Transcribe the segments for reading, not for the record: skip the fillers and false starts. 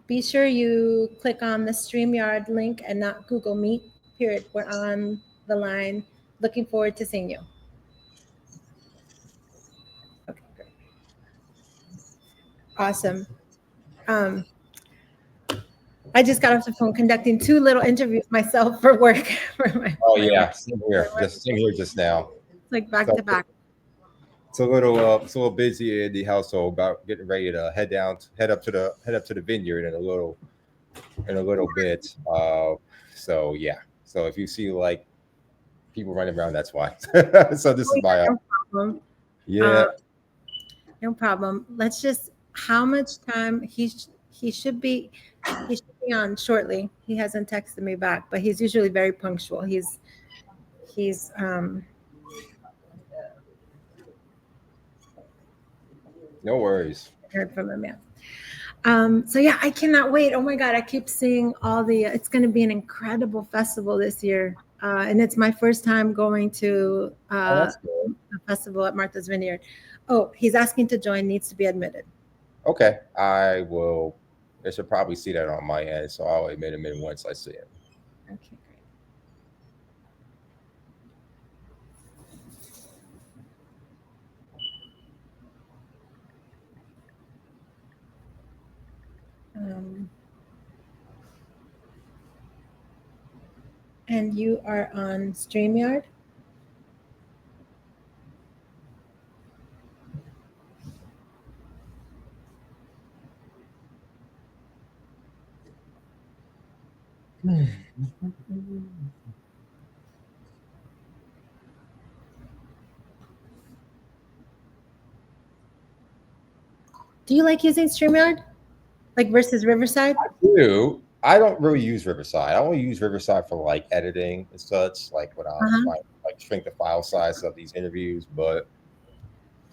be sure you click on the StreamYard link and not Google Meet, period. We're on the line. Looking forward to seeing you. Okay, great. Awesome. I just got off the phone conducting 2 little interviews myself for work. Oh yeah, same here just now. Like back to back. It's a little busy in the household. About getting ready to head up to the vineyard in a little bit. So yeah. So if you see like people running around, that's why. So this is my no problem. yeah. No problem. Let's just how much time he should be on shortly. He hasn't texted me back, but he's usually very punctual. He's No worries. heard from him yet. So yeah, I cannot wait. Oh my God, I keep seeing all the. It's going to be an incredible festival this year, and it's my first time going to a festival at Martha's Vineyard. Oh, he's asking to join. Needs to be admitted. Okay, I will. I should probably see that on my end, so I'll admit him in once I see it. Okay, great. And you are on StreamYard? Do you like using StreamYard? Like versus Riverside? I do. I don't really use Riverside. I only use Riverside for like editing and such, like when I'm trying to like shrink the file size of these interviews. But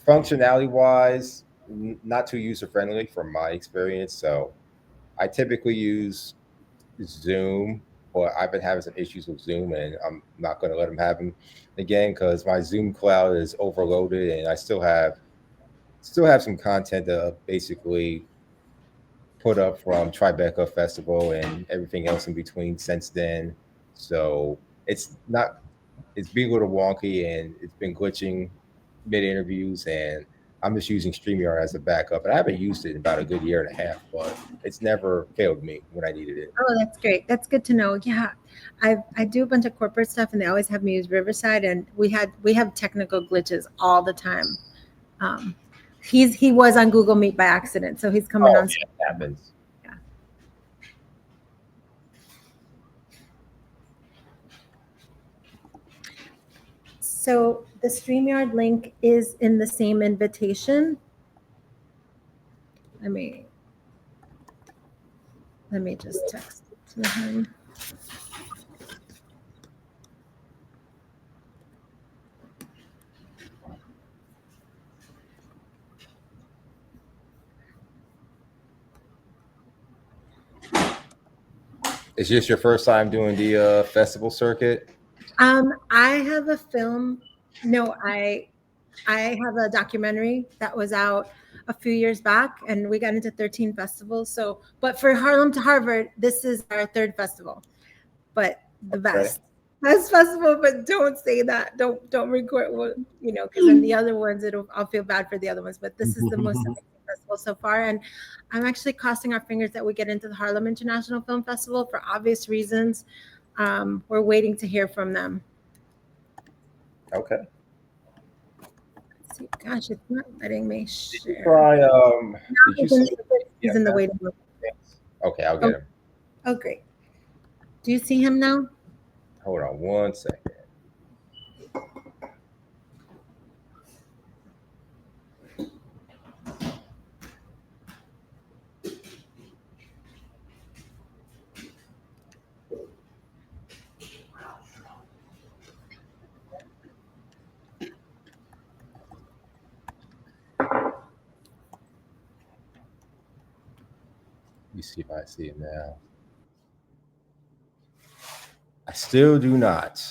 functionality wise, not too user friendly from my experience. So I typically use Zoom, but I've been having some issues with Zoom, and I'm not going to let them have them again because my Zoom cloud is overloaded, and I still have some content to basically put up from Tribeca Festival and everything else in between since then. So it's not it's been a little wonky and it's been glitching mid interviews, and I'm just using StreamYard as a backup. And I haven't used it in about a good year and a half, but it's never failed me when I needed it. Oh, that's great. That's good to know. Yeah, I do a bunch of corporate stuff, and they always have me use Riverside, and we have technical glitches all the time. He was on Google Meet by accident, so he's coming on. Yeah, it happens. Yeah. So the StreamYard link is in the same invitation. Let me just text it to him. Is this your first time doing the festival circuit? I have a film. No, I have a documentary that was out a few years back, and we got into 13 festivals. So, but for Harlem to Harvard, this is our 3rd festival, but the best festival. But don't say that. Don't record what because in the other ones, I'll feel bad for the other ones. But this is the most amazing festival so far, and I'm actually crossing our fingers that we get into the Harlem International Film Festival for obvious reasons. We're waiting to hear from them. Okay. Let's see. Gosh, it's not letting me share. Did you try? He's in the waiting room. Okay, I'll get him. Oh, great. Do you see him now? Hold on one second. Let me see if I see it now. I still do not.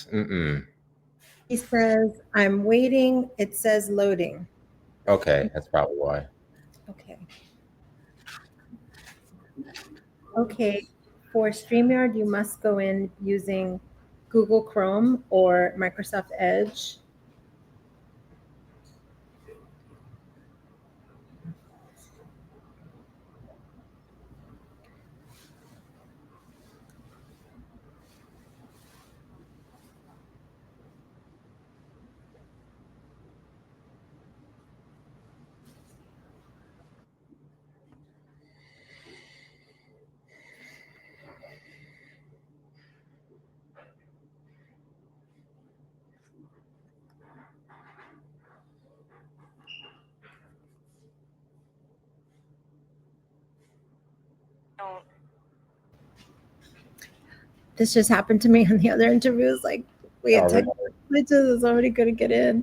He says, I'm waiting. It says loading. Okay, that's probably why. Okay. Okay, for StreamYard, you must go in using Google Chrome or Microsoft Edge. This just happened to me on the other interviews. Like we had Really? technical glitches, somebody couldn't get in.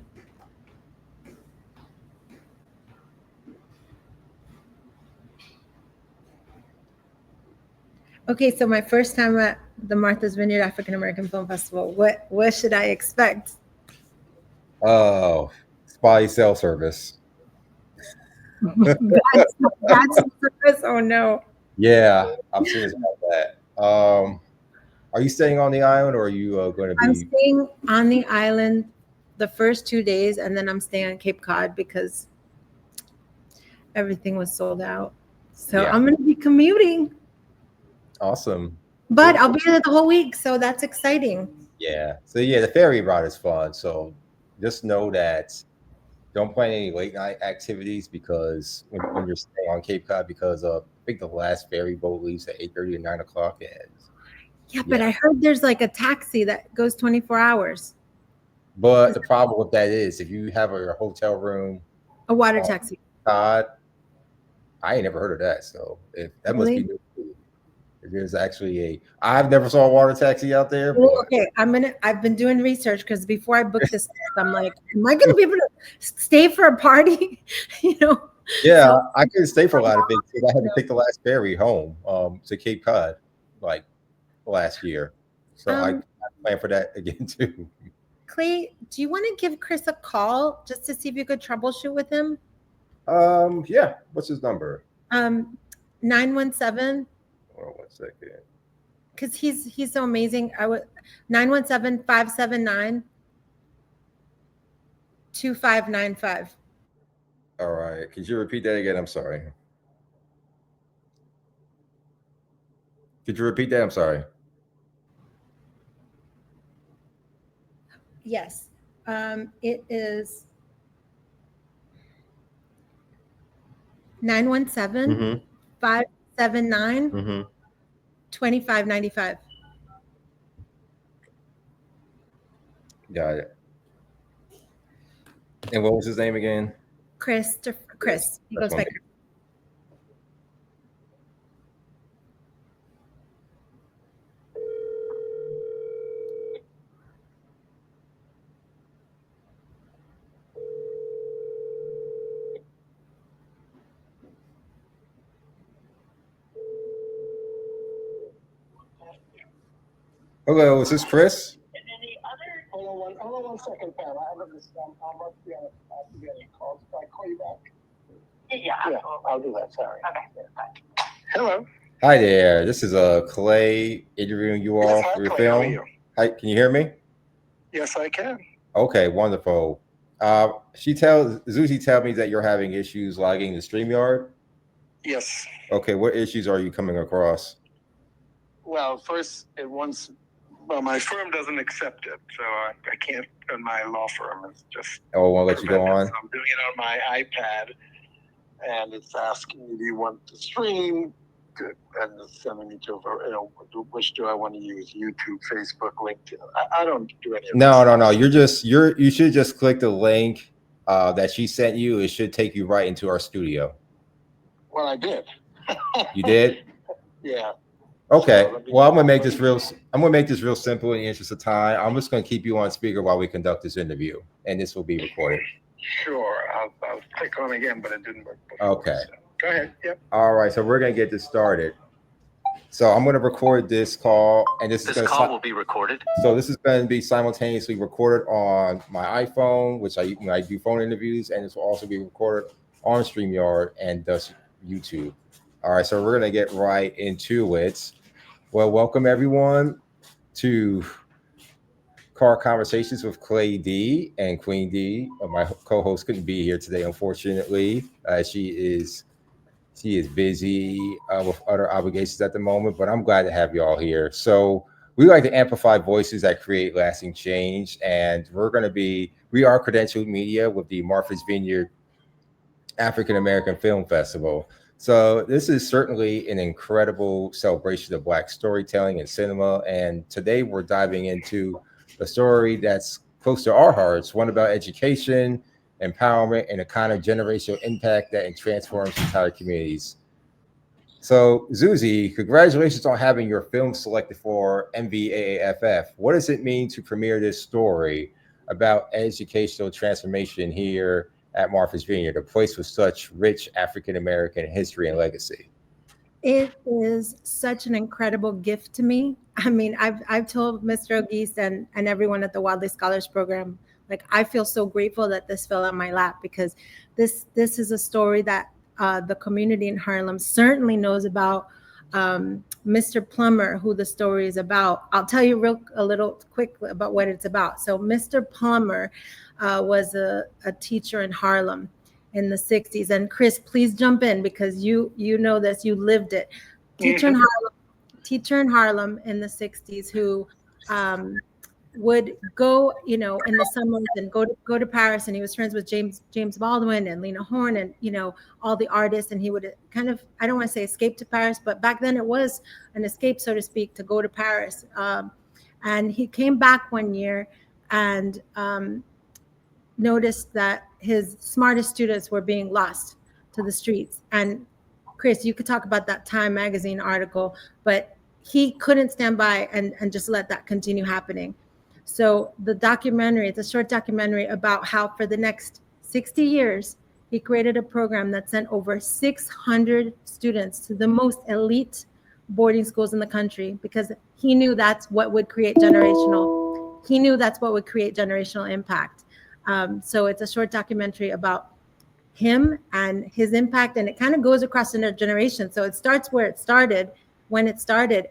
Okay, so my first time at the Martha's Vineyard African American Film Festival, what should I expect? Oh, spy cell service. That's oh no. Yeah, I'm serious about that. Are you staying on the island, or are you going to I'm be? staying on the island the first 2 days, and then I'm staying on Cape Cod because everything was sold out. So Yeah. I'm going to be commuting, Awesome. but Cool. I'll be there the whole week, so that's exciting. Yeah. So yeah, the ferry ride is fun. So just know that don't plan any late night activities because when you're staying on Cape Cod, because I think the last ferry boat leaves at 8:30 or 9 o'clock, and Yeah, but I heard there's like a taxi that goes 24 hours. But the problem with that is if you have a hotel room, A water taxi. Cod, I ain't never heard of that. So if that must be new. If there's actually I've never saw a water taxi out there. But Okay, I've been doing research because before I booked this, I'm like, am I gonna be able to stay for a party? Yeah, So, I couldn't stay for a lot of things because I had to take the last ferry home to Cape Cod like last year. So I plan for that again too. Clay, do you want to give Chris a call just to see if you could troubleshoot with him? Yeah. What's his number? 917. Hold on 1 second. Because he's so amazing. 917-579-2595. All right. Could you repeat that again? I'm sorry. Could you repeat that? I'm sorry. Yes. It is 917 579 2595. Got it. And what was his name again? Chris. He goes by Chris. Hello, is this Chris? Hold on 1 second, Pam. I have this. I must be on a call. Can I call you back? Yeah, I'll do that. Sorry. Okay. Bye. Hello. Hi there. This is Clay interviewing you all for your film. How are you? Hi, can you hear me? Yes, I can. Okay, wonderful. Zuzi tells me that you're having issues logging the StreamYard. Yes. Okay, what issues are you coming across? Well, first, my firm doesn't accept it, so I can't. And my law firm is just. Oh, won't let you go on. So I'm doing it on my iPad, and it's asking me, "Do you want to stream?" And it's sending me to which do I want to use? YouTube, Facebook, LinkedIn. I don't do any of this. No. You should just click the link that she sent you. It should take you right into our studio. Well, I did. You did? Yeah. Okay. Well, I'm gonna make this real simple in the interest of time. I'm just gonna keep you on speaker while we conduct this interview, and this will be recorded. Sure. I'll click on again, but it didn't work before. Okay. So. Go ahead. Yep. All right. So we're gonna get this started. So I'm gonna record this call, and this call will be recorded. So this is going to be simultaneously recorded on my iPhone, which I do phone interviews, and this will also be recorded on StreamYard and thus YouTube. All right, so we're gonna get right into it. Well, welcome everyone to Car Conversations with Clay D and Queen D. My co-host couldn't be here today, unfortunately. She is busy with other obligations at the moment, but I'm glad to have you all here. So we like to amplify voices that create lasting change, and we are credentialed media with the Martha's Vineyard African American Film Festival. So this is certainly an incredible celebration of Black storytelling and cinema. And today we're diving into a story that's close to our hearts, one about education, empowerment, and a kind of generational impact that transforms entire communities. So, Zuzi, congratulations on having your film selected for MVAAFF. What does it mean to premiere this story about educational transformation here at Martha's Vineyard, a place with such rich African American history and legacy? It is such an incredible gift to me. I mean, I've told Mr. O'Geese and everyone at the Wadleigh Scholars Program, like I feel so grateful that this fell on my lap because this is a story that the community in Harlem certainly knows about. Mr. Plummer, who the story is about. I'll tell you a little quick about what it's about. So Mr. Plummer was a teacher in Harlem in the 60s. And Chris, please jump in because you know this, you lived it. Teacher in Harlem in the 60s who would go, in the summers and go to Paris, and he was friends with James Baldwin and Lena Horne and all the artists, and he would kind of, I don't want to say escape to Paris, but back then it was an escape, so to speak, to go to Paris. And he came back one year and noticed that his smartest students were being lost to the streets. And Chris, you could talk about that Time magazine article, but he couldn't stand by and just let that continue happening. So the documentary, it's a short documentary about how for the next 60 years, he created a program that sent over 600 students to the most elite boarding schools in the country because he knew that's what would create generational impact. So it's a short documentary about him and his impact, and it kind of goes across the generation. So it starts when it started,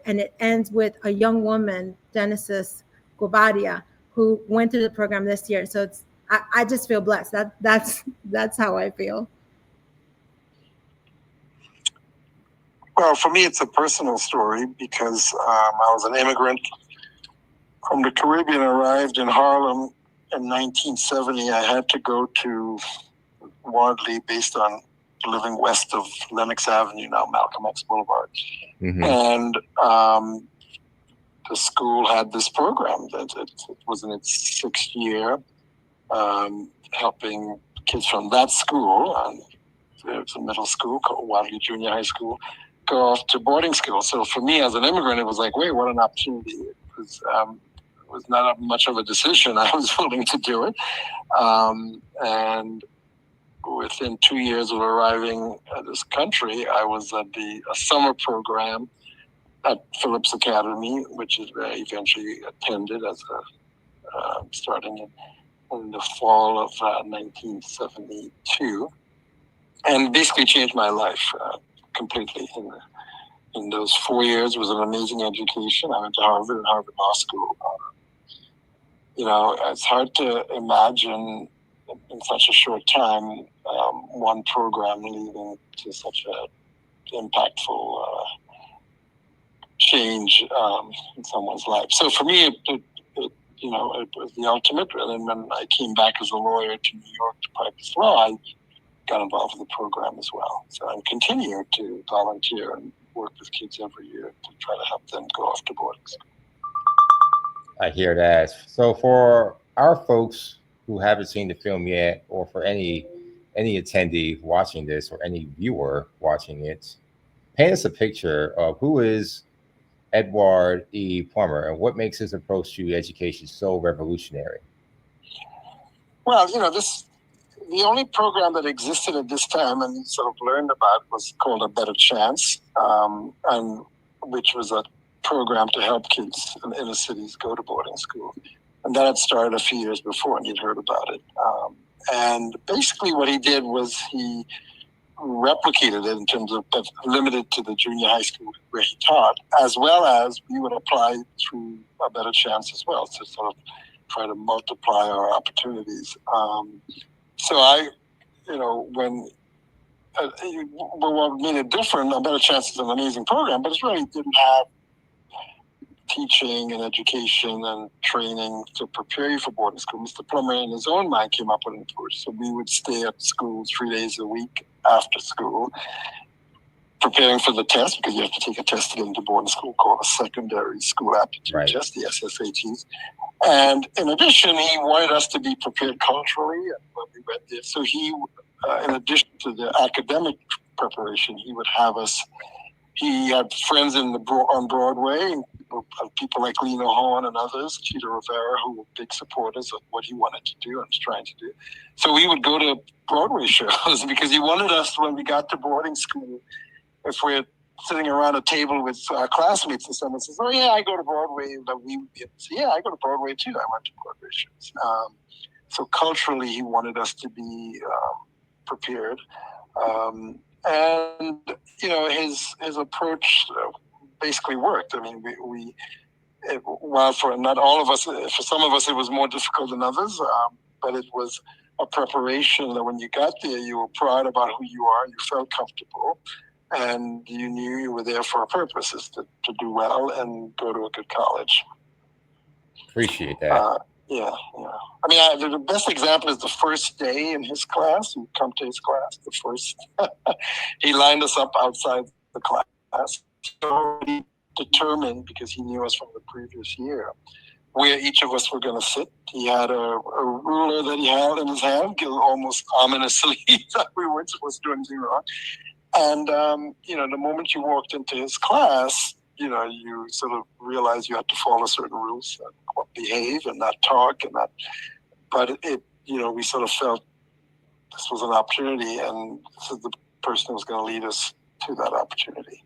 and it ends with a young woman, Genesis Gubadia, who went through the program this year. So I just feel blessed. That's how I feel. Well, for me, it's a personal story because I was an immigrant from the Caribbean, arrived in Harlem in 1970. I had to go to Wadleigh based on living west of Lenox Avenue, now Malcolm X Boulevard. Mm-hmm. And the school had this program that it was in its sixth year, helping kids from that school, and it was a middle school called Wadleigh Junior High School, go off to boarding school. So for me as an immigrant, it was like, wait, what an opportunity. It was not much of a decision. I was willing to do it. And within 2 years of arriving at this country, I was at a summer program at Phillips Academy, which is where I eventually attended as starting in the fall of 1972, and basically changed my life completely. In those 4 years, it was an amazing education. I went to Harvard and Harvard Law School. It's hard to imagine in such a short time one program leading to such an impactful change in someone's life. So for me, it was the ultimate. And then when I came back as a lawyer to New York to practice law, I got involved with the program as well. So I continue to volunteer and work with kids every year to try to help them go off to boarding school. I hear that. So for our folks who haven't seen the film yet, or for any attendee watching this or any viewer watching it, paint us a picture of who is Edward E. Plummer and what makes his approach to education so revolutionary. Well, the only program that existed at this time and sort of learned about was called A Better Chance, and which was a program to help kids in inner cities go to boarding school. And that had started a few years before, and you'd heard about it. And basically what he did was he replicated it in terms of, but limited to the junior high school where he taught, as well as we would apply through A Better Chance as well to sort of try to multiply our opportunities. So what made it different, A Better Chance is an amazing program, but it really didn't have teaching and education and training to prepare you for boarding school. Mr. Plummer, in his own mind, came up with an approach. So we would stay at school 3 days a week after school, preparing for the test, because you have to take a test to get into boarding school called a secondary school aptitude test, the SSATs. And in addition, he wanted us to be prepared culturally when we went there. So he, in addition to the academic preparation, he would have us. He had friends on Broadway, people like Lena Horne and others, Cheetah Rivera, who were big supporters of what he wanted to do and was trying to do. So we would go to Broadway shows because he wanted us, when we got to boarding school, if we're sitting around a table with our classmates and someone says, "Oh yeah, I go to Broadway," but we would be able to say, "Yeah, I go to Broadway too. I went to Broadway shows." So culturally, he wanted us to be prepared. And his approach basically worked. I mean, while for not all of us, for some of us, it was more difficult than others. But it was a preparation that when you got there, you were proud about who you are, you felt comfortable, and you knew you were there for a purpose, is to do well and go to a good college. Appreciate that. Yeah. I mean, the best example is the first day in his class. You come to his class, the first, he lined us up outside the class. Already determined, because he knew us from the previous year, where each of us were going to sit. He had a ruler that he held in his hand, almost ominously, that we weren't supposed to do anything wrong. And, the moment you walked into his class, you sort of realized you had to follow certain rules, behave and not talk and not, but we sort of felt this was an opportunity, and this is the person who was going to lead us to that opportunity.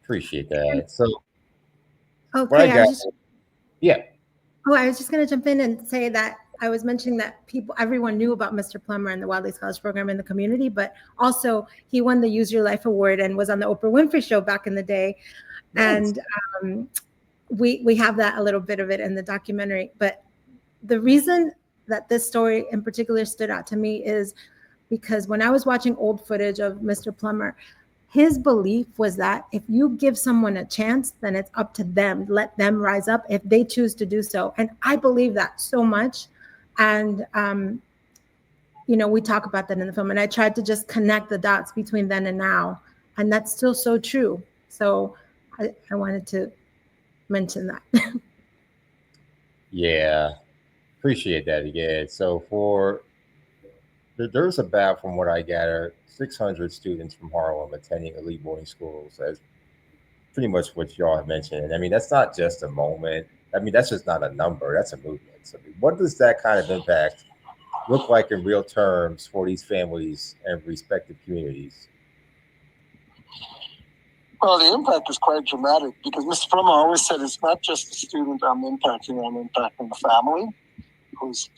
Appreciate that. So, okay, I was just going to jump in and say that I was mentioning that everyone knew about Mr. Plummer and the Wadleigh Scholars Program in the community, but also he won the Use Your Life Award and was on the Oprah Winfrey Show back in the day. Nice. And we have that, a little bit of it in the documentary. But the reason that this story in particular stood out to me is because when I was watching old footage of Mr. Plummer, his belief was that if you give someone a chance, then it's up to them. Let them rise up if they choose to do so. And I believe that so much. And, we talk about that in the film. And I tried to just connect the dots between then and now. And that's still so true. So I wanted to mention that. Yeah, appreciate that again. So there's about, from what I gather, 600 students from Harlem attending elite boarding schools. As pretty much what y'all have mentioned. I mean, that's not just a moment. I mean, that's just not a number. That's a movement. So what does that kind of impact look like in real terms for these families and respective communities? Well, the impact is quite dramatic, because Mr. Plummer always said it's not just the student I'm impacting the family whose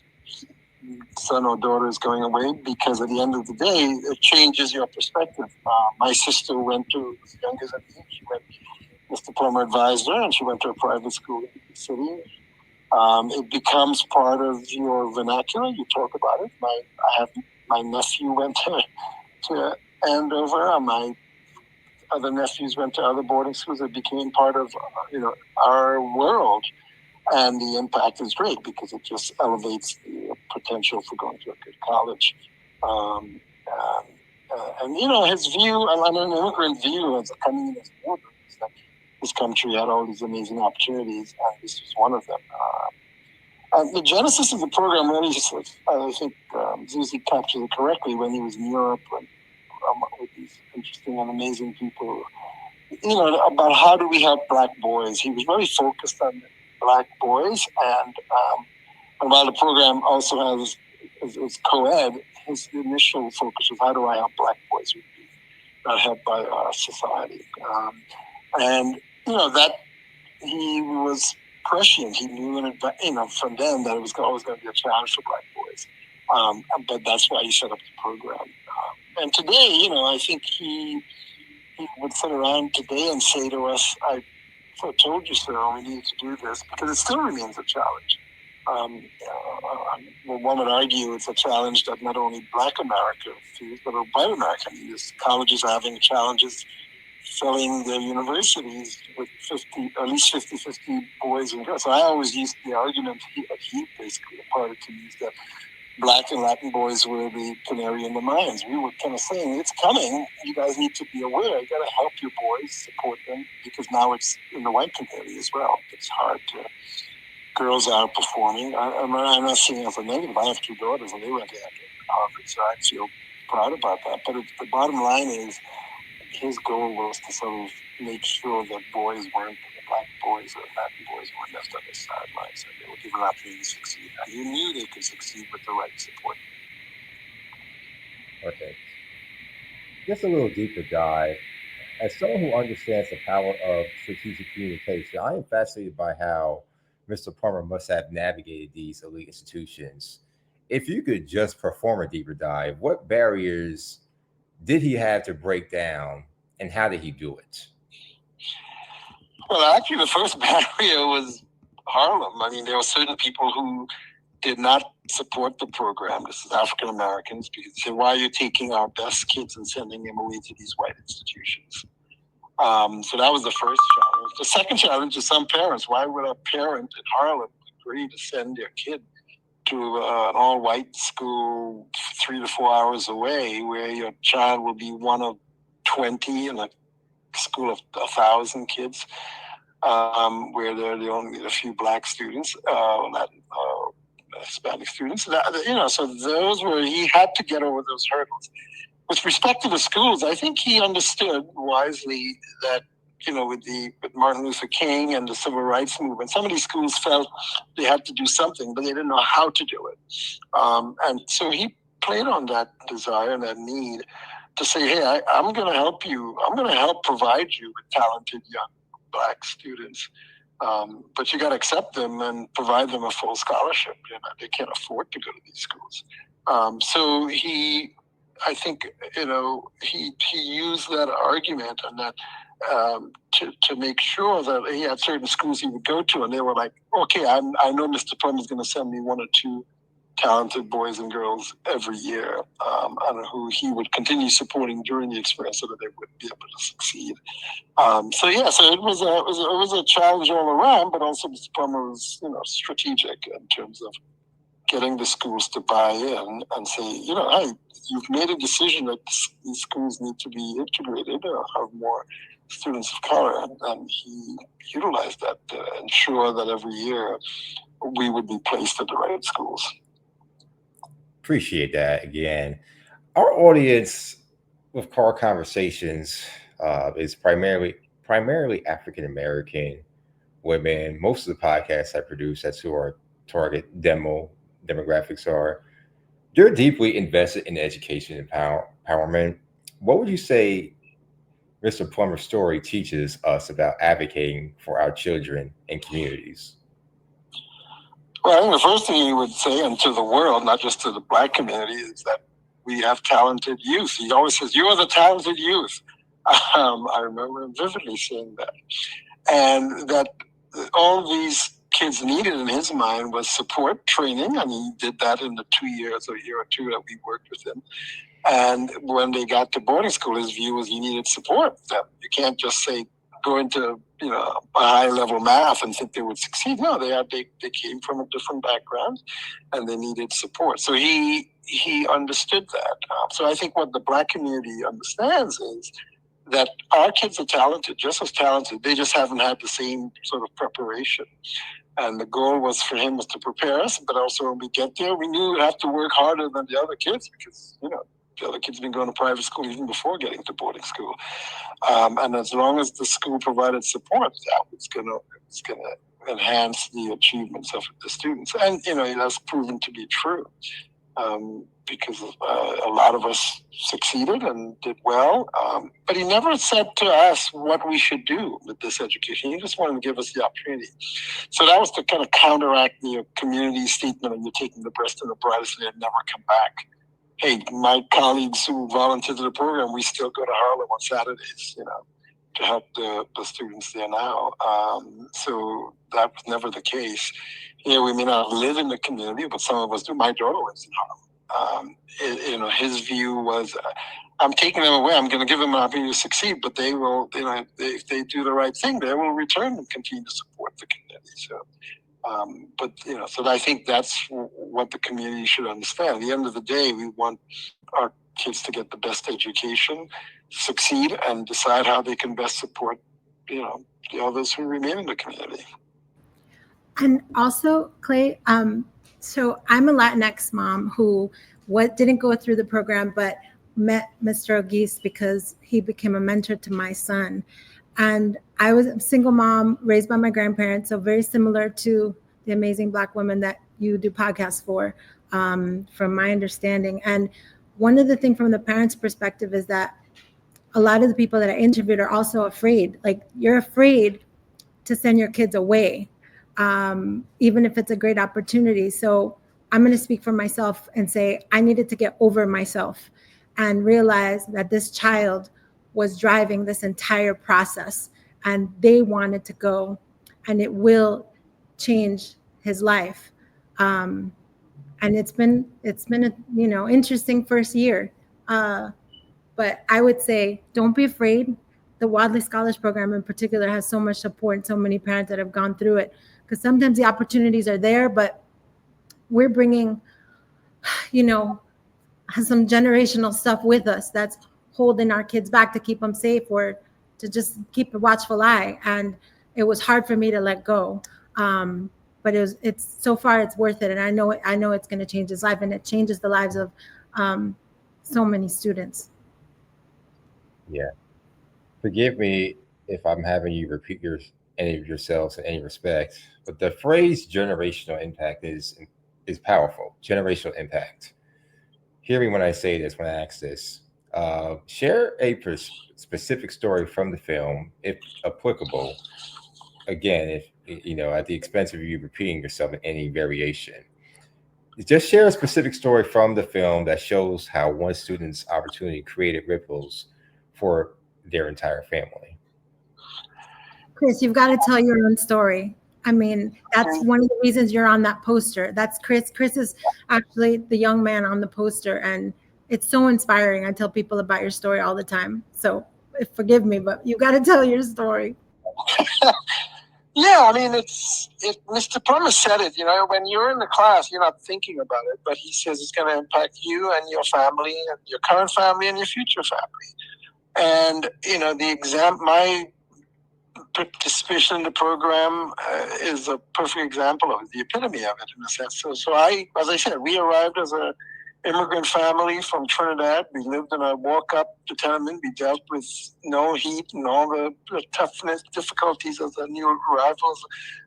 son or daughter is going away, because at the end of the day, it changes your perspective. My sister went to, younger than me, Mr. Plummer advised her, and she went to a private school in the city. It becomes part of your vernacular. You talk about it. My nephew went to Andover. My other nephews went to other boarding schools. It became part of our world, and the impact is great because it just elevates the potential for going to a good college. And his view, an immigrant view as a coming in as a border, is that this country had all these amazing opportunities, and this was one of them. The genesis of the program really, I think Zuzi captured it correctly when he was in Europe with these interesting and amazing people. About how do we help Black boys. He was very focused on Black boys, and while the program also has is co-ed, his initial focus was how do I help Black boys who be not helped by our society. And that he was prescient. He knew from then that it was always going to be a challenge for Black boys. But that's why he set up the program. And today, you know, I think he would sit around today and say to us, I told you so, we need to do this, because it still remains a challenge. Well, one would argue it's a challenge that not only Black America feels, but white America. I mean, colleges are having challenges filling their universities with at least 50 boys and girls. So I always used the argument that he basically imparted to me is that Black and Latin boys were the canary in the mines. We were kind of saying, it's coming. You guys need to be aware. You got to help your boys, support them, because now it's in the white community as well. It's hard to. Girls are performing. I'm not seeing it as a negative. I have two daughters, and they went to Harvard, so I feel proud about that. But the bottom line is, his goal was to sort of make sure that boys weren't, Black boys or Latin boys weren't left on the sidelines, and they were given an opportunity to succeed. And he knew they could succeed with the right support. Okay. Just a little deeper dive. As someone who understands the power of strategic communication, I am fascinated by how Mr. Plummer must have navigated these elite institutions. If you could just perform a deeper dive, what barriers did he have to break down, and how did he do it? Well, actually, the first barrier was Harlem. I mean, there were certain people who did not support the program. This is African Americans, because they said, why are you taking our best kids and sending them away to these white institutions? So that was the first challenge. The second challenge is some parents. Why would a parent in Harlem agree to send their kid to an all-white school 3 to 4 hours away, where your child will be one of 20 in a school of 1,000 kids, where there are only a few Black students, Hispanic students. So those were, he had to get over those hurdles. With respect to the schools, I think he understood wisely that, with Martin Luther King and the Civil Rights Movement, some of these schools felt they had to do something, but they didn't know how to do it. And so he played on that desire and that need to say, hey, I'm going to help you. I'm going to help provide you with talented young Black students. But you got to accept them and provide them a full scholarship. They can't afford to go to these schools. So I think, he used that argument and that to make sure that he had certain schools he would go to, and they were like, okay, I know Mr. Plummer is going to send me 1 or 2 talented boys and girls every year, and who he would continue supporting during the experience so that they would be able to succeed. So it was a challenge all around, but also Mr. Plummer was, strategic in terms of getting the schools to buy in and say, hey, you've made a decision that these schools need to be integrated or have more students of color, and he utilized that to ensure that every year we would be placed at the right schools. Appreciate that again. Our audience with Car Conversations is primarily African American women. Most of the podcasts I produce, that's who our target demographics are. You're deeply invested in education and empowerment. What would you say Mr. Plummer's story teaches us about advocating for our children and communities? Well, I think the first thing he would say, and to the world, not just to the Black community, is that we have talented youth. He always says, you are the talented youth. I remember him vividly saying that. And that all these kids needed in his mind was support, training, and he did that in the 2 years or year or two that we worked with him. And when they got to boarding school, his view was you needed support. That you can't just say, go into a high level math and think they would succeed. No, they came from a different background, and they needed support. So he understood that. So I think what the Black community understands is that our kids are talented, just as talented. They just haven't had the same sort of preparation. And the goal was for him was to prepare us, but also when we get there, we knew we'd have to work harder than the other kids because the other kids have been going to private school even before getting to boarding school. And as long as the school provided support, that was going to enhance the achievements of the students. And, that's proven to be true because a lot of us succeeded and did well. But he never said to us what we should do with this education. He just wanted to give us the opportunity. So that was to kind of counteract the community statement of you're taking the best and the brightest and they'll never come back. hey, my colleagues who volunteer to the program, we still go to Harlem on Saturdays, to help the students there now. So that was never the case. We may not live in the community, but some of us do. My daughter lives in Harlem. His view was, I'm taking them away. I'm going to give them an opportunity to succeed, but they will, if they do the right thing, they will return and continue to support the community. So, so I think that's what the community should understand. At the end of the day, we want our kids to get the best education, succeed, and decide how they can best support, the others who remain in the community. And also, Clay, so I'm a Latinx mom who didn't go through the program, but met Mr. Ogis because he became a mentor to my son. And I was a single mom raised by my grandparents, so very similar to the amazing Black women that you do podcasts for, from my understanding. And one of the things from the parents' perspective is that a lot of the people that I interviewed are also afraid. Like, you're afraid to send your kids away, even if it's a great opportunity. So I'm going to speak for myself and say I needed to get over myself and realize that this child was driving this entire process and they wanted to go, and it will change his life. And it's been a, interesting first year. But I would say, don't be afraid. The Wadleigh Scholars Program in particular has so much support and so many parents that have gone through it, because sometimes the opportunities are there, but we're bringing, some generational stuff with us that's holding our kids back to keep them safe or to just keep a watchful eye. And it was hard for me to let go. But it's so far it's worth it. And I know it's going to change his life, and it changes the lives of so many students. Yeah. Forgive me if I'm having you repeat any of yourselves in any respect, but the phrase generational impact is powerful. Generational impact. Hear me when I say this, when I ask this. Share a specific story from the film, if applicable. Again, if at the expense of you repeating yourself in any variation. Just share a specific story from the film that shows how one student's opportunity created ripples for their entire family. Chris, you've got to tell your own story. I mean, that's one of the reasons you're on that poster. That's Chris. Chris is actually the young man on the poster, and it's so inspiring. I tell people about your story all the time. So forgive me, but you got to tell your story. Yeah, I mean, Mr. Plummer said it, when you're in the class, you're not thinking about it, but he says it's going to impact you and your family and your current family and your future family. And, my participation in the program is a perfect example of the epitome of it, in a sense. So as I said, we arrived as a immigrant family from Trinidad. We lived in a walk-up tenement. We dealt with no heat and all the toughness, difficulties of the new arrivals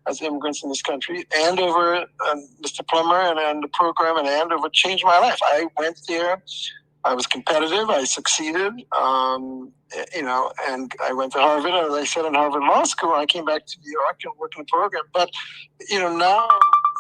as immigrants in this country. Andover, Mr. Plummer and the program and Andover changed my life. I went there. I was competitive. I succeeded, and I went to Harvard, as I said, in Harvard Law School. I came back to New York and worked in the program. But, now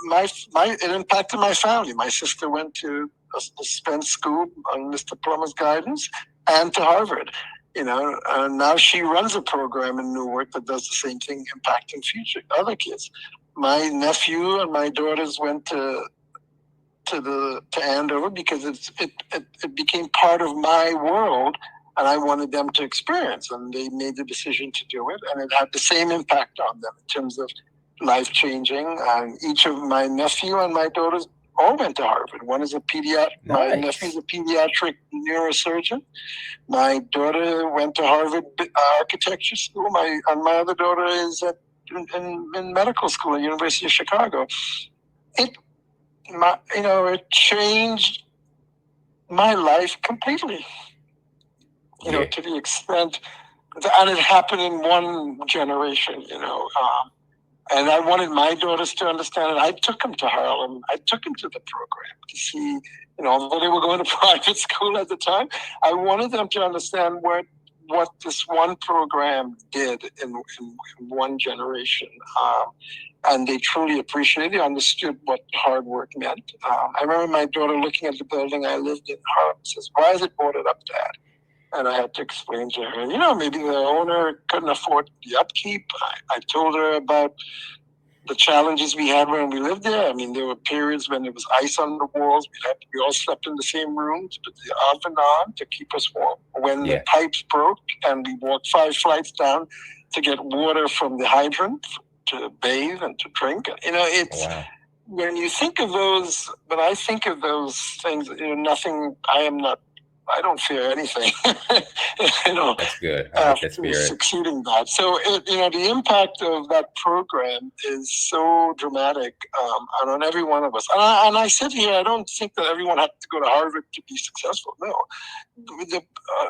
it impacted my family. My sister went to a spent school on Mr. Plummer's guidance and to Harvard, and now she runs a program in Newark that does the same thing, impacting future other kids. My nephew and my daughters went to Andover because it became part of my world, and I wanted them to experience, and they made the decision to do it, and it had the same impact on them in terms of life changing. And each of my nephew and my daughters all went to Harvard. One is a pediatric. Nice. My nephew's a pediatric neurosurgeon. My daughter went to Harvard Architecture School. My other daughter is in medical school at the University of Chicago. It changed my life completely. To the extent, and it happened in one generation. And I wanted my daughters to understand it. I took them to Harlem. I took them to the program to see, although they were going to private school at the time, I wanted them to understand what what this one program did in one generation. And they truly appreciated it. They understood what hard work meant. I remember my daughter looking at the building I lived in Harlem and says, "Why is it boarded up, Dad?" And I had to explain to her, maybe the owner couldn't afford the upkeep. I told her about the challenges we had when we lived there. I mean, there were periods when there was ice on the walls. We all slept in the same room to put the oven on to keep us warm. When the pipes broke and we walked 5 flights down to get water from the hydrant to bathe and to drink. It's when you think of those, when I think of those things, nothing, I don't fear anything. That's good. I like that spirit. Succeeding that. So, the impact of that program is so dramatic and on every one of us. And I sit here, I don't think that everyone had to go to Harvard to be successful. No. The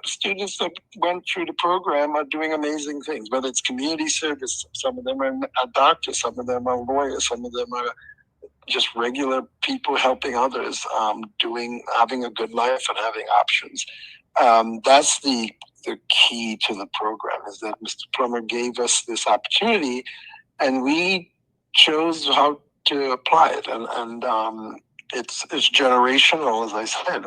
students that went through the program are doing amazing things, whether it's community service. Some of them are doctors, some of them are lawyers, some of them are just regular people helping others, having a good life and having options. That's the key to the program, is that Mr. Plummer gave us this opportunity and we chose how to apply it. And it's generational, as I said.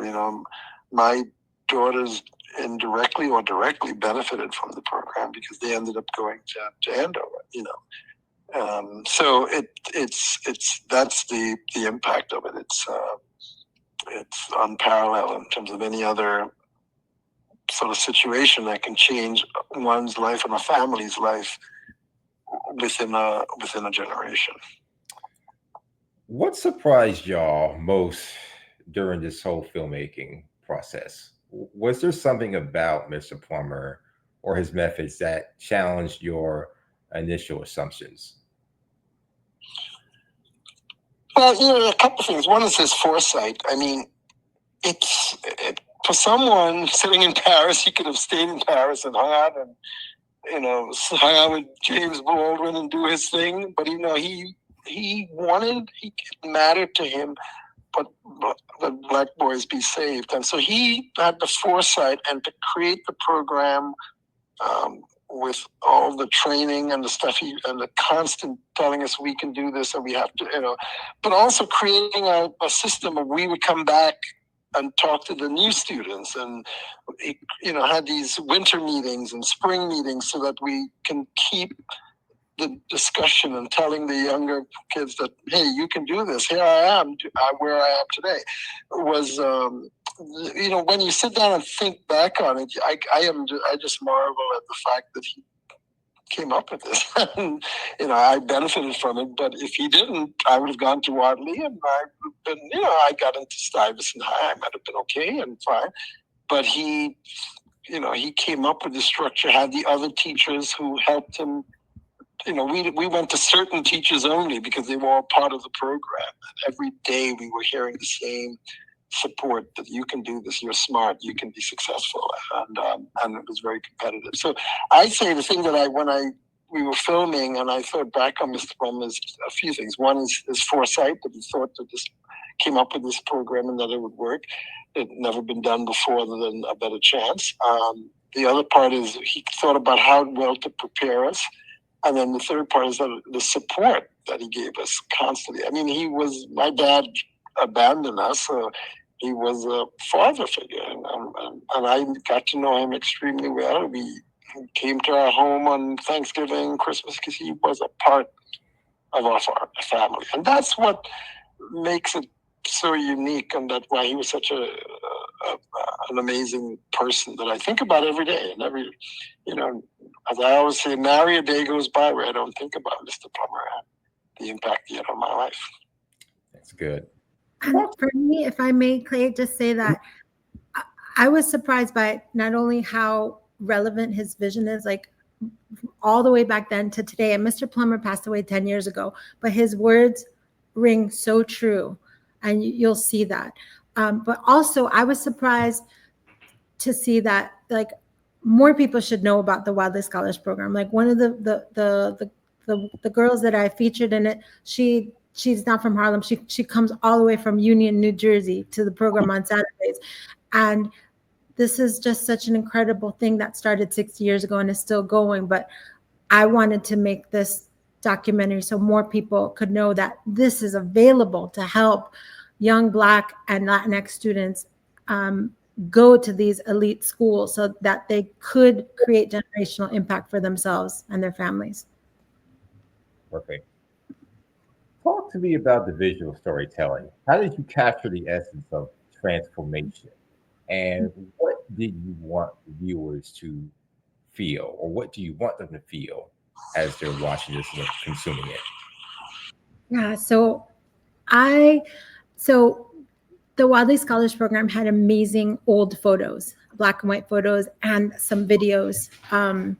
My daughters indirectly or directly benefited from the program because they ended up going to Andover, so that's the impact of it. It's unparalleled in terms of any other sort of situation that can change one's life and a family's life within a generation. What surprised y'all most during this whole filmmaking process? Was there something about Mr. Plummer or his methods that challenged your initial assumptions? Well, a couple of things. One is his foresight. I mean, for someone sitting in Paris, he could have stayed in Paris and hung out and, hung out with James Baldwin and do his thing. But, it mattered to him, but the Black boys be saved. And so he had the foresight and to create the program with all the training and the stuff and the constant telling us we can do this and we have to, but also creating a system where we would come back and talk to the new students and, had these winter meetings and spring meetings so that we can keep the discussion and telling the younger kids that, hey, you can do this. Here I am, where I am today. Was, when you sit down and think back on it, I just marvel at the fact that he came up with this. And, I benefited from it. But if he didn't, I would have gone to Wadleigh and I would have been, I got into Stuyvesant High. I might have been okay and fine. But he came up with the structure, had the other teachers who helped him. We went to certain teachers only because they were all part of the program. And every day we were hearing the same support that you can do this, you're smart, you can be successful. And it was very competitive. So I say the thing that we were filming and I thought back on Mr. Plummer is a few things. One is his foresight, that he thought that this came up with this program and that it would work. It had never been done before other than A Better Chance. The other part is he thought about how well to prepare us. And then the third part is the support that he gave us constantly. I mean, my dad abandoned us. So he was a father figure. And I got to know him extremely well. He came to our home on Thanksgiving, Christmas, because he was a part of our family. And that's what makes it so unique, and that's why he was such an amazing person that I think about every day. And as I always say, nary a day goes by where I don't think about Mr. Plummer and the impact he had on my life. That's good. And for me, if I may, Clay, just say that I was surprised by not only how relevant his vision is, like all the way back then to today. And Mr. Plummer passed away 10 years ago, but his words ring so true. And you'll see that. But also, I was surprised to see that like more people should know about the Wadleigh Scholars Program. Like one of the girls that I featured in it, she's not from Harlem. She comes all the way from Union, New Jersey to the program on Saturdays, and this is just such an incredible thing that started 60 years ago and is still going. But I wanted to make this documentary so more people could know that this is available to help young Black and Latinx students go to these elite schools so that they could create generational impact for themselves and their families. Perfect. Talk to me about the visual storytelling. How did you capture the essence of transformation? And what did you want viewers to feel, or what do you want them to feel as they're watching this and consuming it? Yeah, so the Wadleigh Scholars Program had amazing old photos, Black and white photos, and some videos from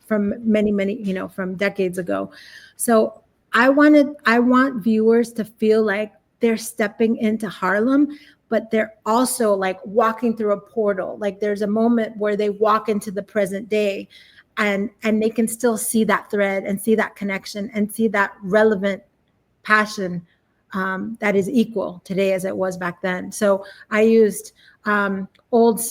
many, from decades ago. So I want viewers to feel like they're stepping into Harlem, but they're also like walking through a portal. Like there's a moment where they walk into the present day, and they can still see that thread and see that connection and see that relevant passion that is equal today as it was back then. So I used old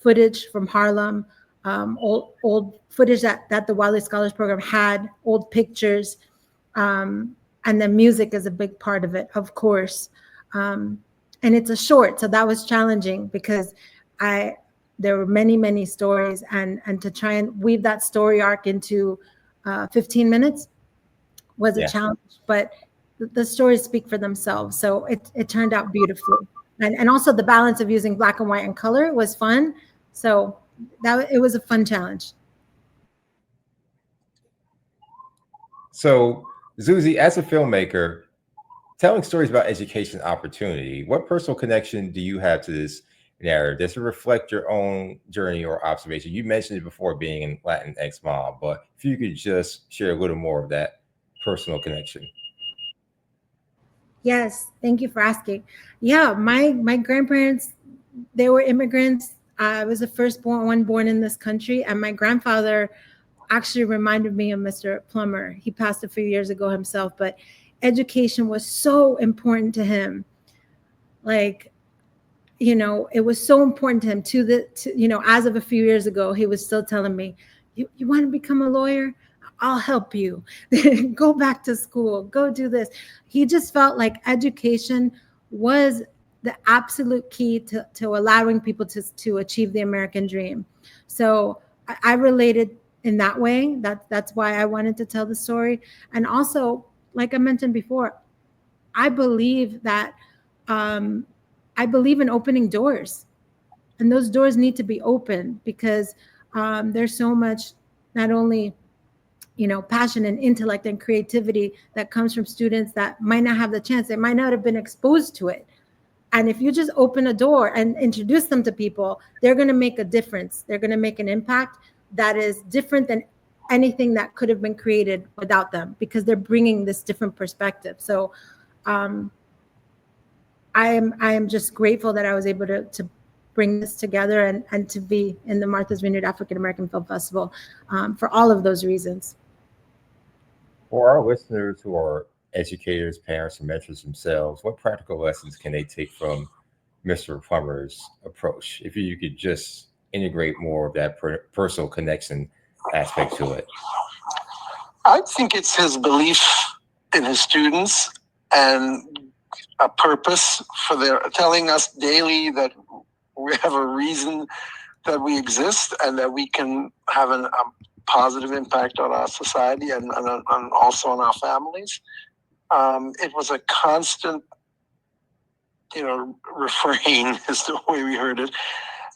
footage from Harlem, old footage that the Wadleigh Scholars Program had, old pictures, and the music is a big part of it, of course. And it's a short, so that was challenging because there were many stories, and to try and weave that story arc into 15 minutes was a challenge, but the stories speak for themselves. So it turned out beautifully. And also the balance of using black and white and color was fun. So it was a fun challenge. So Zuzi, as a filmmaker, telling stories about education opportunity, what personal connection do you have to this narrative? Does it reflect your own journey or observation? You mentioned it before, being in Latinx mom, but if you could just share a little more of that personal connection. Yes, thank you for asking. Yeah, my grandparents, they were immigrants. I was the first one born in this country, and my grandfather actually reminded me of Mr. Plummer. He passed a few years ago himself, but education was so important to him. Like, it was so important to him as of a few years ago, he was still telling me, you want to become a lawyer? I'll help you. Go back to school, go do this. He just felt like education was the absolute key to allowing people to achieve the American dream. So I related in that way. That's why I wanted to tell the story. And also, like I mentioned before, I believe that I believe in opening doors, and those doors need to be open because there's so much, not only passion and intellect and creativity that comes from students that might not have the chance. They might not have been exposed to it. And if you just open a door and introduce them to people, they're going to make a difference. They're going to make an impact that is different than anything that could have been created without them, because they're bringing this different perspective. So I am just grateful that I was able to bring this together and to be in the Martha's Vineyard African American Film Festival for all of those reasons. For our listeners who are educators, parents, and mentors themselves, what practical lessons can they take from Mr. Plummer's approach? If you could just integrate more of that personal connection aspect to it. I think it's his belief in his students and a purpose for their telling us daily that we have a reason that we exist and that we can have a positive impact on our society and also on our families. It was a constant, refrain is the way we heard it.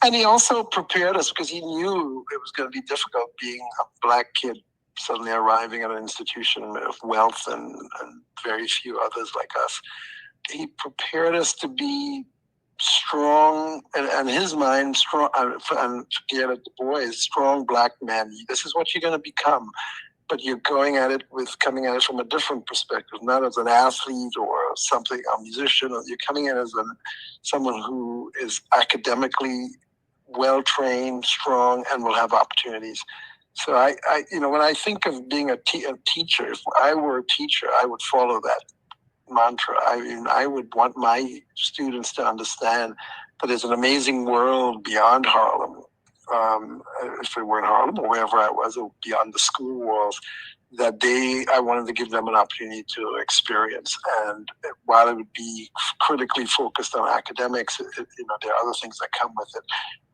And he also prepared us because he knew it was going to be difficult being a Black kid suddenly arriving at an institution of wealth and very few others like us. He prepared us to be strong, and in his mind, strong, and forget it, Du Bois, strong Black men. This is what you're going to become, but you're coming at it from a different perspective, not as an athlete or something, a musician. You're coming at it as someone who is academically well-trained, strong, and will have opportunities. So I when I think of being a teacher, if I were a teacher, I would follow that mantra. I would want my students to understand but there's an amazing world beyond Harlem. If we were in Harlem or wherever I was, or beyond the school walls, that I wanted to give them an opportunity to experience. And while it would be critically focused on academics, there are other things that come with it.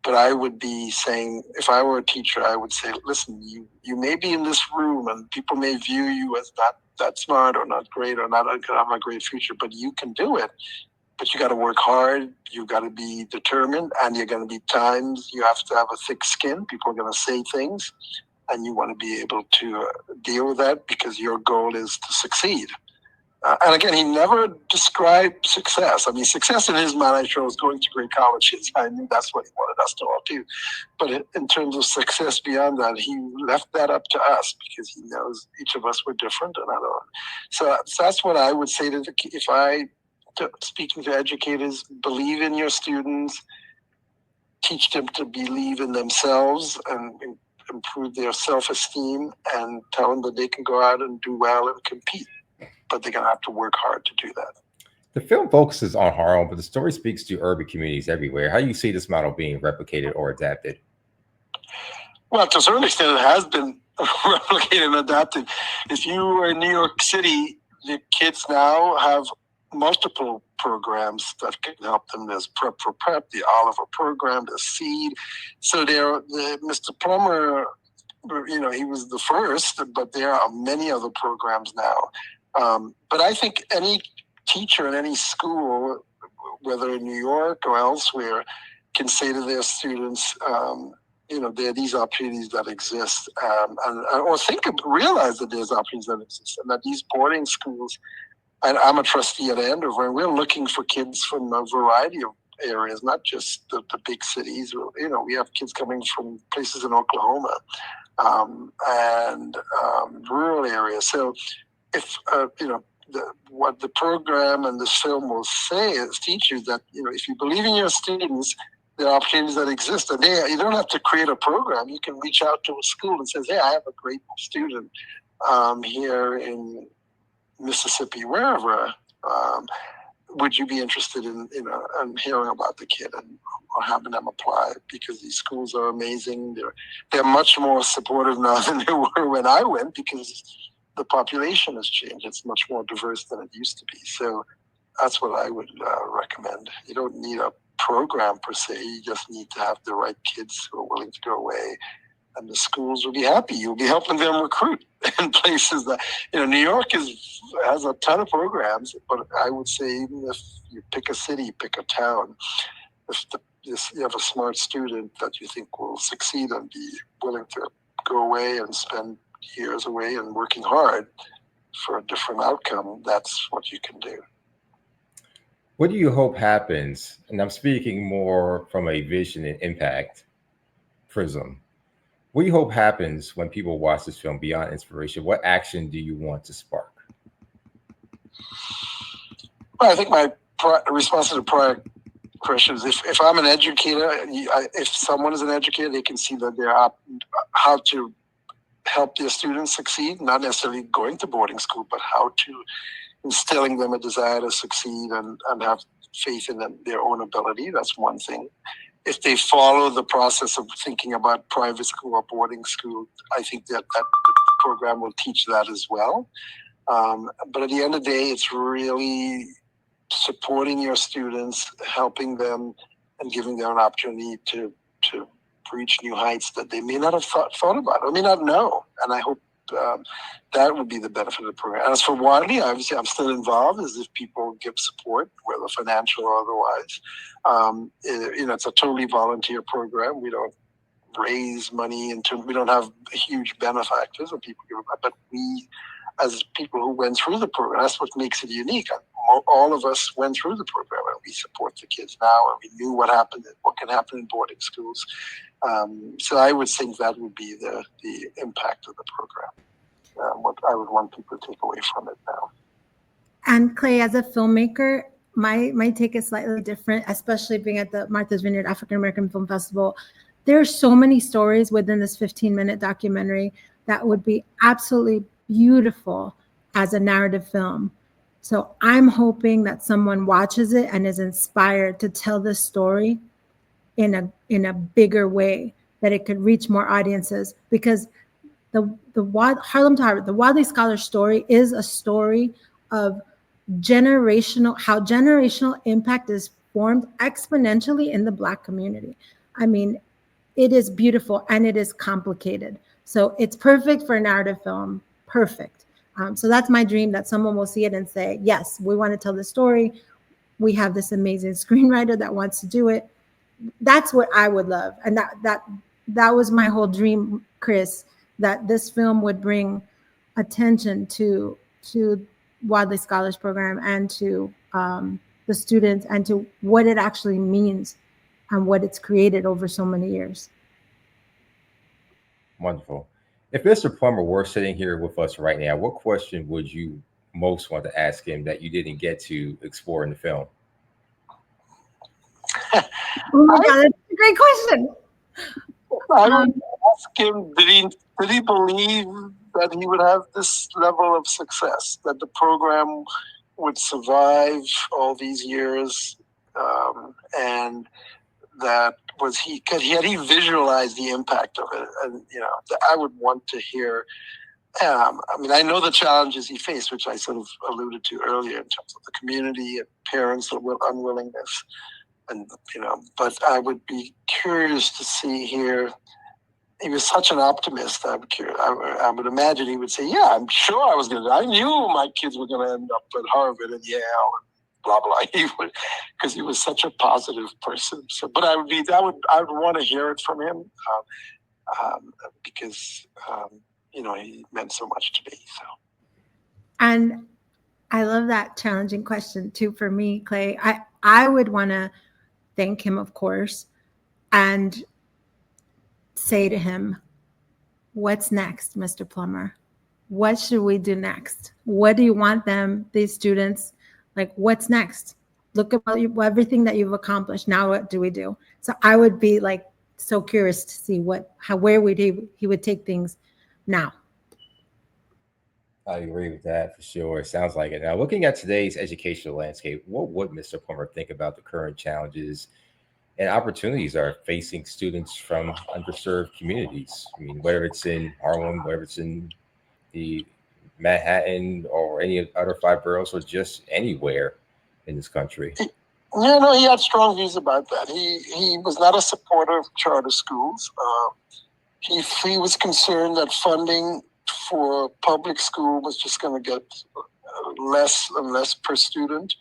But I would be saying, if I were a teacher, I would say, listen, you may be in this room and people may view you as not that smart or not great or not going to have a great future, but you can do it. But you got to work hard, you got to be determined, and you're going to be times you have to have a thick skin. People are going to say things, and you want to be able to deal with that because your goal is to succeed. And again, he never described success. I mean, success in his mind, I'm sure, was going to great colleges. I knew that's what he wanted us to all do. But in terms of success beyond that, he left that up to us because he knows each of us were different. And I don't. So that's what I would say speaking to educators: believe in your students, teach them to believe in themselves and improve their self-esteem, and tell them that they can go out and do well and compete. But they're going to have to work hard to do that. The film focuses on Harlem, but the story speaks to urban communities everywhere. How do you see this model being replicated or adapted? Well, to a certain extent, it has been replicated and adapted. If you were in New York City, the kids now have multiple programs that can help them. There's Prep for Prep, the Oliver program, the Seed. So Mr. Plummer, he was the first, but there are many other programs now. But I think any teacher in any school, whether in New York or elsewhere, can say to their students, there are these opportunities that exist, or realize that there's opportunities that exist, and that these boarding schools. I'm a trustee at Andover, and we're looking for kids from a variety of areas, not just the big cities. We have kids coming from places in Oklahoma and rural areas. So if, what the program and this film will say as teachers, that, if you believe in your students, there are opportunities that exist. And you don't have to create a program. You can reach out to a school and say, hey, I have a great student here in Mississippi, wherever, would you be interested in hearing about the kid or having them apply? Because these schools are amazing. They're much more supportive now than they were when I went, because the population has changed. It's much more diverse than it used to be. So that's what I would recommend. You don't need a program per se. You just need to have the right kids who are willing to go away. And the schools will be happy. You'll be helping them recruit in places that, New York has a ton of programs, but I would say, even if you pick a city, pick a town, if you have a smart student that you think will succeed and be willing to go away and spend years away and working hard for a different outcome, that's what you can do. What do you hope happens? And I'm speaking more from a vision and impact prism. What do you hope happens when people watch this film beyond inspiration? What action do you want to spark? Well, I think my response to the prior question is, if I'm an educator, if someone is an educator, they can see that they're how to help their students succeed, not necessarily going to boarding school, but how to instilling them a desire to succeed and have faith in their own ability. That's one thing. If they follow the process of thinking about private school or boarding school, I think that program will teach that as well. But at the end of the day, it's really supporting your students, helping them, and giving them an opportunity to reach new heights that they may not have thought about or may not know. And I hope that would be the benefit of the program. As for Wadleigh, obviously I'm still involved as if people give support, whether financial or otherwise. It's a totally volunteer program. We don't raise money we don't have huge benefactors or people give, but we, as people who went through the program, that's what makes it unique. All of us went through the program, and we support the kids now, and we knew what can happen in boarding schools. So I would think that would be the impact of the program. What I would want people to take away from it now. And Clay, as a filmmaker, my take is slightly different, especially being at the Martha's Vineyard African American Film Festival. There are so many stories within this 15-minute documentary that would be absolutely beautiful as a narrative film. So I'm hoping that someone watches it and is inspired to tell this story in a bigger way, that it could reach more audiences, because Harlem to Harvard, the Wadleigh Scholars story is a story of how generational impact is formed exponentially in the Black community. I mean, it is beautiful and it is complicated. So it's perfect for a narrative film, perfect. So that's my dream, that someone will see it and say, yes, we want to tell the story. We have this amazing screenwriter that wants to do it. That's what I would love. And that was my whole dream, Chris, that this film would bring attention to Wadleigh Scholars Program and to the students, and to what it actually means and what it's created over so many years. Wonderful. If Mr. Plummer were sitting here with us right now, what question would you most want to ask him that you didn't get to explore in the film? Oh my God, that's a great question. I would ask him, did he believe that he would have this level of success, that the program would survive all these years, and that had he visualized the impact of it? And I would want to hear. I mean, I know the challenges he faced, which I sort of alluded to earlier, in terms of the community and parents' unwillingness. And but I would be curious to see here. He was such an optimist. I would imagine he would say, "Yeah, I'm sure I knew my kids were going to end up at Harvard and Yale, and blah blah." Because he was such a positive person. So, but I would want to hear it from him, because he meant so much to me. So, and I love that challenging question too. For me, Clay, I would want to thank him, of course, and say to him, what's next, Mr. Plummer? What should we do next? What do you want these students, like, what's next? Look at everything that you've accomplished. Now what do we do? So I would be like so curious to see where he would take things now. I agree with that for sure. It sounds like it. Now, looking at today's educational landscape, what would Mr. Plummer think about the current challenges and opportunities are facing students from underserved communities? I mean, whether it's in Harlem, whether it's in the Manhattan or any other 5 boroughs, or just anywhere in this country. He had strong views about that. He was not a supporter of charter schools. He was concerned that funding for public school was just going to get less and less per student.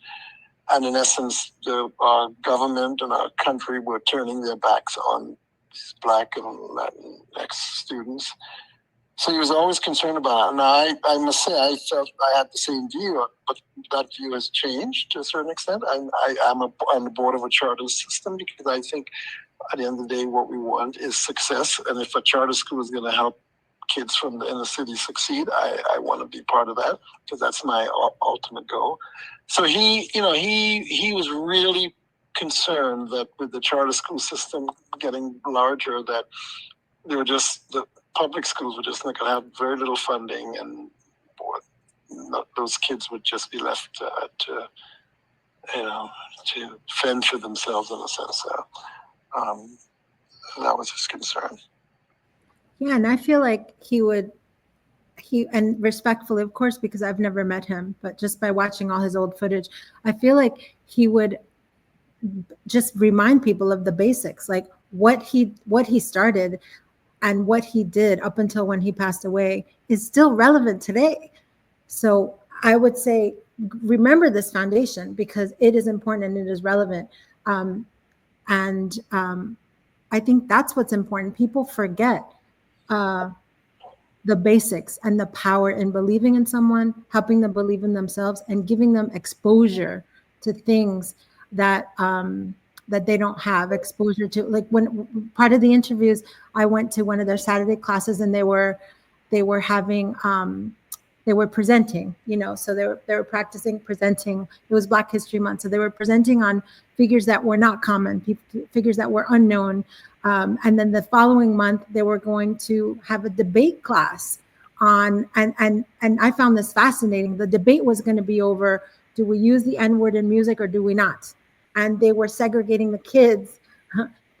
And in essence, our government and our country were turning their backs on these Black and Latinx students. So he was always concerned about it. And I must say, I felt I had the same view, but that view has changed to a certain extent. I'm on the board of a charter system, because I think at the end of the day, what we want is success. And if a charter school is going to help kids from the inner city succeed, I want to be part of that, because that's my ultimate goal. So he was really concerned that with the charter school system getting larger, that the public schools were just going to have very little funding, and those kids would just be left to fend for themselves, in a sense. So that was his concern. Yeah, and I feel like and respectfully, of course, because I've never met him, but just by watching all his old footage, I feel like he would just remind people of the basics, like what he started and what he did up until when he passed away is still relevant today. So I would say, remember this foundation, because it is important and it is relevant. I think that's what's important. People forget the basics and the power in believing in someone, helping them believe in themselves, and giving them exposure to things that they don't have exposure to. Like, when part of the interviews, I went to one of their Saturday classes, and they were having they were presenting, so they were practicing presenting. It was Black History Month, so they were presenting on figures that were not common, figures that were unknown. And then the following month, they were going to have a debate class on, and I found this fascinating. The debate was going to be over, do we use the N-word in music or do we not? And they were segregating the kids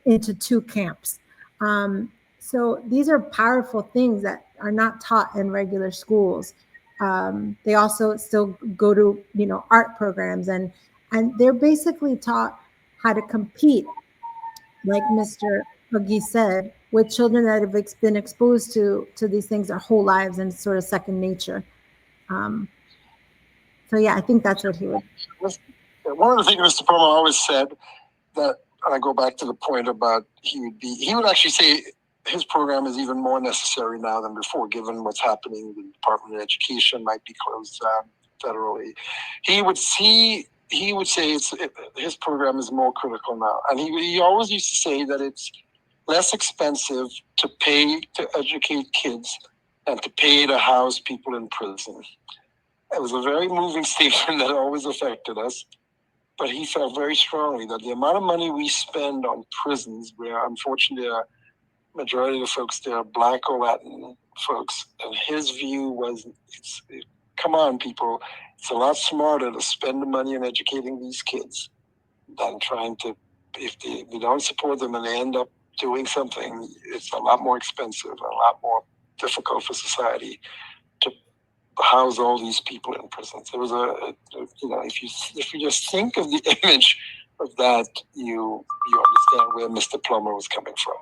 into two camps. So these are powerful things that are not taught in regular schools. They also still go to, art programs, and they're basically taught how to compete, like Mr. Huggy said, with children that have been exposed to these things their whole lives, and it's sort of second nature. So yeah, I think that's what he would. One of the things Mr. Plummer always said, that, and I go back to the point about he would actually say his program is even more necessary now than before, given what's happening. The Department of Education might be closed federally. He would say his program is more critical now, and he always used to say that it's less expensive to pay to educate kids than to pay to house people in prison. It was a very moving statement that always affected us. But he felt very strongly that the amount of money we spend on prisons, where unfortunately a majority of the folks there are Black or Latin folks, and his view was, come on, people, it's a lot smarter to spend the money on educating these kids than trying to, if we don't support them and they end up doing something, it's a lot more expensive, a lot more difficult for society to house all these people in prisons. There was if you just think of the image of that, you understand where Mr. Plummer was coming from.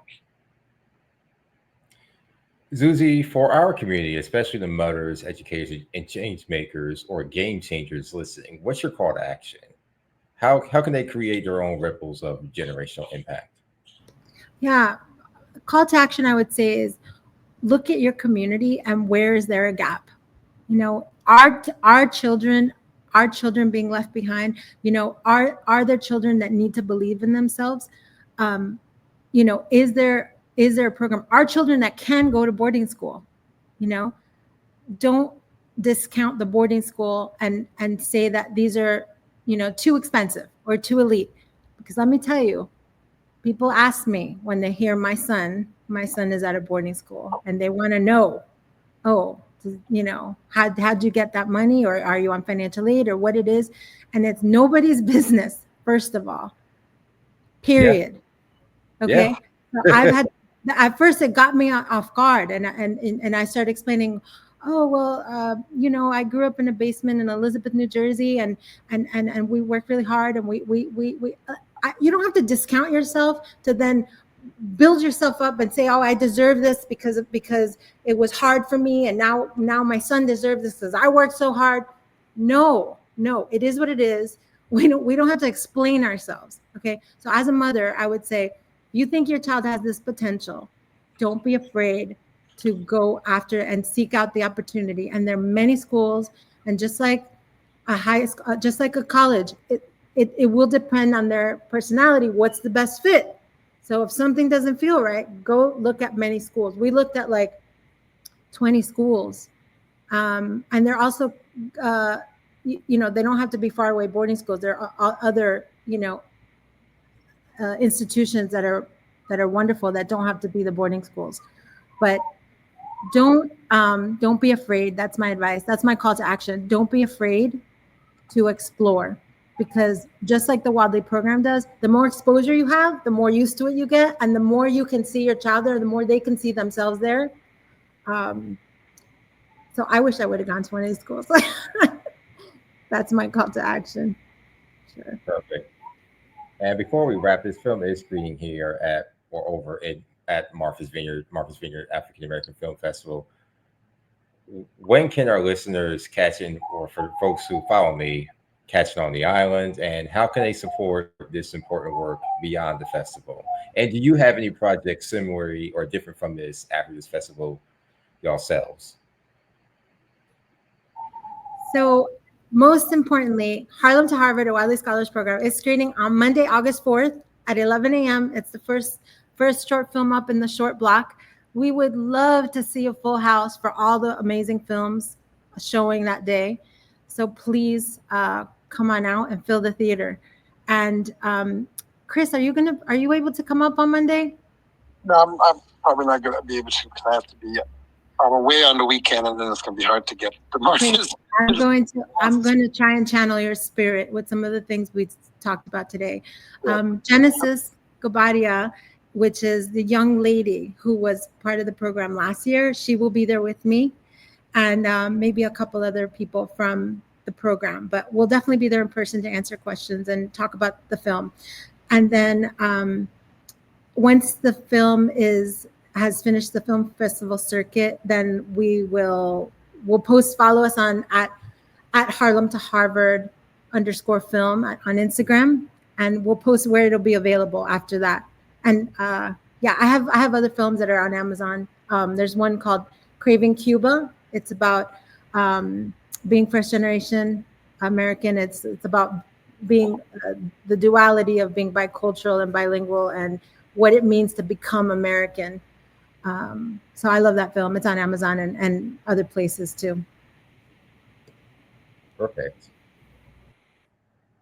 Zuzi, for our community, especially the mothers, educators, and change makers or game changers listening, what's your call to action? How can they create their own ripples of generational impact? Yeah, call to action, I would say, is look at your community and where is there a gap? Our children being left behind, are there children that need to believe in themselves? Is there a program? Our children that can go to boarding school, don't discount the boarding school and say that these are, too expensive or too elite. Because let me tell you, people ask me when they hear my son is at a boarding school, and they want to know, how'd you get that money, or are you on financial aid, or what it is? And it's nobody's business, first of all, period. Yeah. Okay. Yeah. So I've had, at first it got me off guard, and I started explaining, I grew up in a basement in Elizabeth, New Jersey, and we worked really hard, and you don't have to discount yourself to then build yourself up and say, I deserve this because it was hard for me, and now my son deserves this because I worked so hard. No, it is what it is. We don't have to explain ourselves. Okay. So as a mother, I would say, you think your child has this potential, don't be afraid to go after and seek out the opportunity. And there are many schools, and just like just like a college, it will depend on their personality, what's the best fit. So if something doesn't feel right, go look at many schools. We looked at like 20 schools. And they're also, they don't have to be far away boarding schools. There are other, institutions that are wonderful that don't have to be the boarding schools. But don't be afraid. That's my advice. That's my call to action. Don't be afraid to explore. Because just like the Wadleigh program does, the more exposure you have, the more used to it you get, and the more you can see your child there, the more they can see themselves there. So I wish I would have gone to one of these schools. That's my call to action. Sure. Perfect. And before we wrap, this film is screening here at Martha's Vineyard African American Film Festival. When can our listeners catch in, or for folks who follow me, catching on the island, and how can they support this important work beyond the festival? And do you have any projects similarly or different from this after this festival yourselves? So most importantly, Harlem to Harvard, a Wadleigh Scholars Program, is screening on Monday, August 4th at 11 a.m. It's the first short film up in the short block. We would love to see a full house for all the amazing films showing that day. So please come on out and fill the theater. And Chris, are you able to come up on Monday? No, I'm probably not going to be able to because I have to be I'm away on the weekend, and then it's gonna be hard to get the marches. I'm going to try and channel your spirit with some of the things we talked about today. Genesis Gabadia, which is the young lady who was part of the program last year, she will be there with me, and maybe a couple other people from the program. But we'll definitely be there in person to answer questions and talk about the film. And then once the film has finished the film festival circuit, then we'll follow us on at Harlem to Harvard _film on Instagram, and we'll post where it'll be available after that. And yeah, I have other films that are on Amazon. There's one called Craving Cuba. It's about being first generation American. It's about being the duality of being bicultural and bilingual and what it means to become American. So I love that film. It's on Amazon and other places too. Perfect.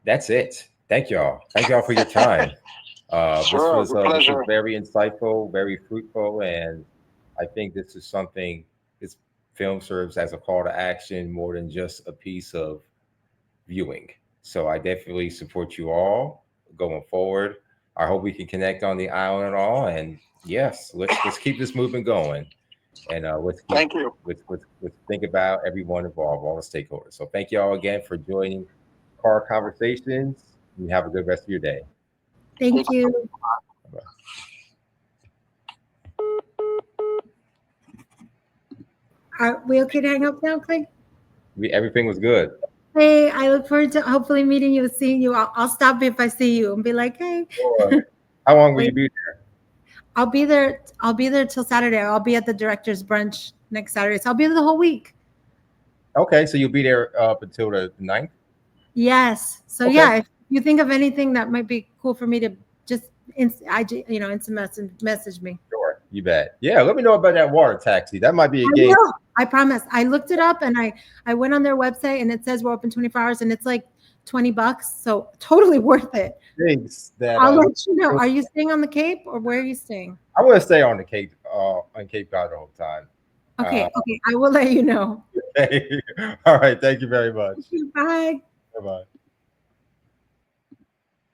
That's it. Thank y'all. Thank y'all for your time. This was very insightful, very fruitful, and I think this is something. This film serves as a call to action more than just a piece of viewing. So I definitely support you all going forward. I hope we can connect on the island and all. And yes, let's keep this movement going. And let's think about everyone involved, all the stakeholders. So thank you all again for joining Car Conversations. You have a good rest of your day. Thank you. Bye. Are we okay to hang up now, Clay? Everything was good. Hey, I look forward to hopefully meeting you, seeing you. I'll stop if I see you and be like, hey. Sure. How long will you be there? I'll be there till Saturday. I'll be at the director's brunch next Saturday. So I'll be there the whole week. Okay, so you'll be there up until the 9th? Yes. So okay. Yeah, if you think of anything that might be cool for me to just instant message me. Sure, you bet. Yeah, let me know about that water taxi. That might be a game. I promise. I looked it up and I went on their website and it says we're open 24 hours and it's like $20. So totally worth it. Thanks. I'll let you know. Are you staying on the Cape or where are you staying? I want to stay on the Cape, on Cape Cod the whole time. Okay. Okay. I will let you know. Okay. All right. Thank you very much. Bye. Bye-bye.